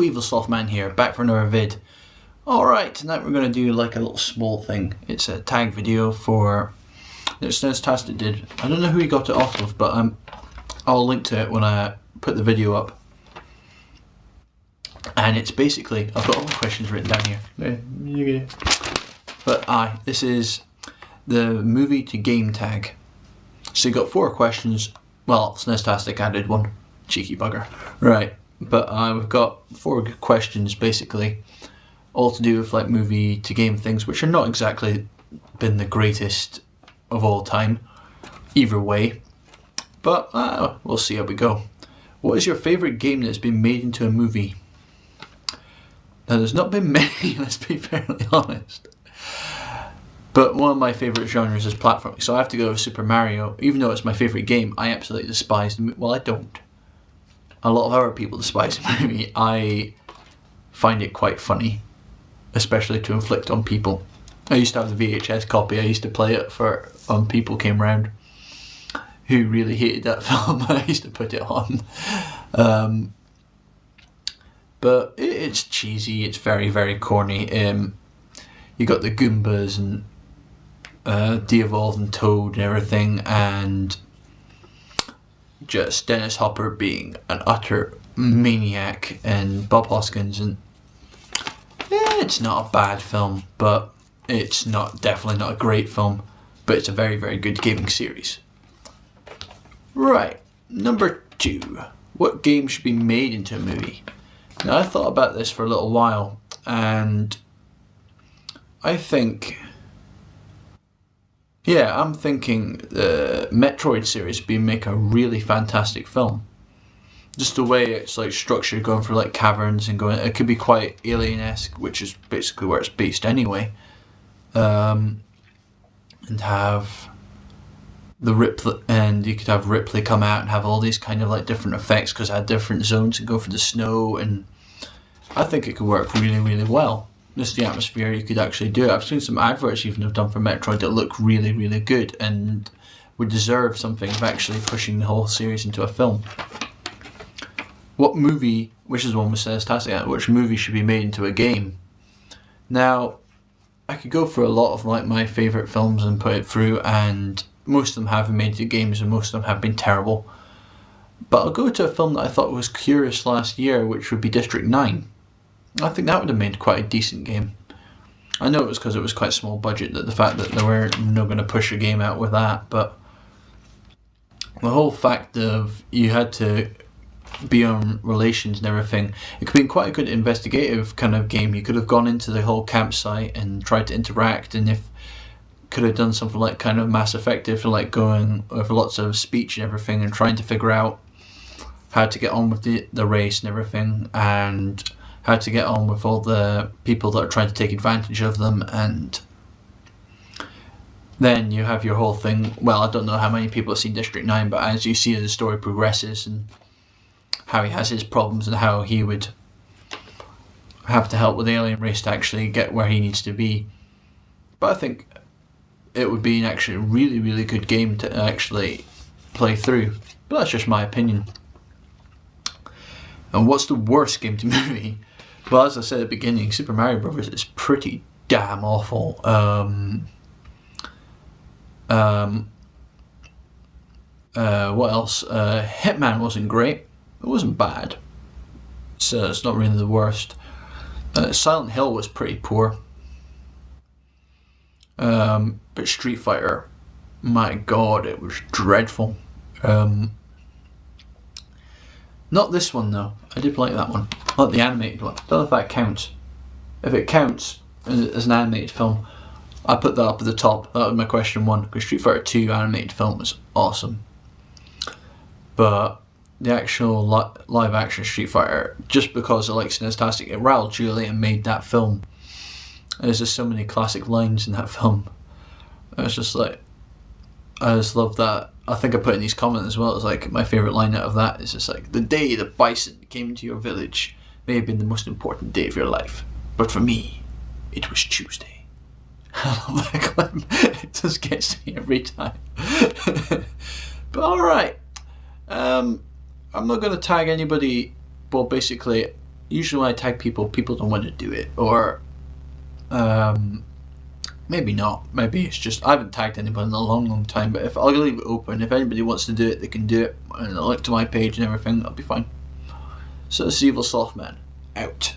Hello, evilslothman here, back for another vid. Alright, tonight we're going to do like a little small thing. It's a tag video for that Snestastic did. I don't know who he got it off of, but I'll link to it when I put the video up. And it's basically, I've got all the questions written down here. But this is the movie to game tag. So you got 4 questions. Well, Snestastic added one. Cheeky bugger. Right. But we've got 4 good questions basically, all to do with like movie to game things, which are not exactly been the greatest of all time, either way. But we'll see how we go. What is your favourite game that's been made into a movie? Now, there's not been many, let's be fairly honest. But one of my favourite genres is platforming, so I have to go with Super Mario. Even though it's my favourite game, I absolutely despise the movie. Well, I don't. A lot of other people despise the movie. I find it quite funny, especially to inflict on people. I used to have the VHS copy. I used to play it for when people came round who really hated that film. I used to put it on. But it's cheesy. It's very, very corny. You got the Goombas and de-evolved and Toad and everything, and just Dennis Hopper being an utter maniac, and Bob Hoskins, and it's not a bad film, but it's definitely not a great film, but it's a very, very good gaming series. Right, number 2. What game should be made into a movie? Now, I thought about this for a little while, and I think, I'm thinking the Metroid series would make a really fantastic film. Just the way it's like structured, going for like caverns and going, it could be quite alien-esque, which is basically where it's based anyway. And have the Ripley, and you could have Ripley come out and have all these kind of like different effects because it had different zones and go for the snow, and I think it could work really, really well. Just the atmosphere, you could actually do it. I've seen some adverts even have done for Metroid that look really, really good and would deserve something of actually pushing the whole series into a film. What movie, which is one with Snestastic, which movie should be made into a game? Now, I could go for a lot of like my favourite films and put it through, and most of them have been made into games and most of them have been terrible. But I'll go to a film that I thought was curious last year, which would be District 9. I think that would have made quite a decent game. I know it was because it was quite small budget, that the fact that they were not going to push a game out with that, but the whole fact of you had to be on relations and everything, it could be quite a good investigative kind of game. You could have gone into the whole campsite and tried to interact, and if could have done something like kind of Mass Effective, like going over lots of speech and everything and trying to figure out how to get on with the race and everything, and how to get on with all the people that are trying to take advantage of them. And then you have your whole thing. Well, I don't know how many people have seen District 9, but as you see as the story progresses and how he has his problems and how he would have to help with the alien race to actually get where he needs to be. But I think it would be an actually really, really good game to actually play through. But that's just my opinion. And what's the worst game to movie? Well, as I said at the beginning, Super Mario Bros. Is pretty damn awful. What else? Hitman wasn't great. It wasn't bad. So it's not really the worst. Silent Hill was pretty poor. But Street Fighter, my god, it was dreadful. Not this one though. I did like that one. I like the animated one. Don't know if that counts. If it counts as an animated film, I put that up at the top. That was my question 1, because Street Fighter 2 animated film was awesome. But the actual live action Street Fighter, just because I like Snestastic, Raul Julia made that film. There's just so many classic lines in that film. It's just like, I just love that. I think I put in these comments as well. It's like my favourite line out of that is just like, the day the bison came into your village may have been the most important day of your life, but for me, it was Tuesday. I love that clip. It just gets me every time. But alright. I'm not going to tag anybody. Well, basically, usually when I tag people, people don't want to do it, or maybe not. Maybe it's just I haven't tagged anyone in a long time. But if I'll leave it open, if anybody wants to do it, they can do it, and I'll link to my page and everything. That'll be fine. So this is Evil Slothman out.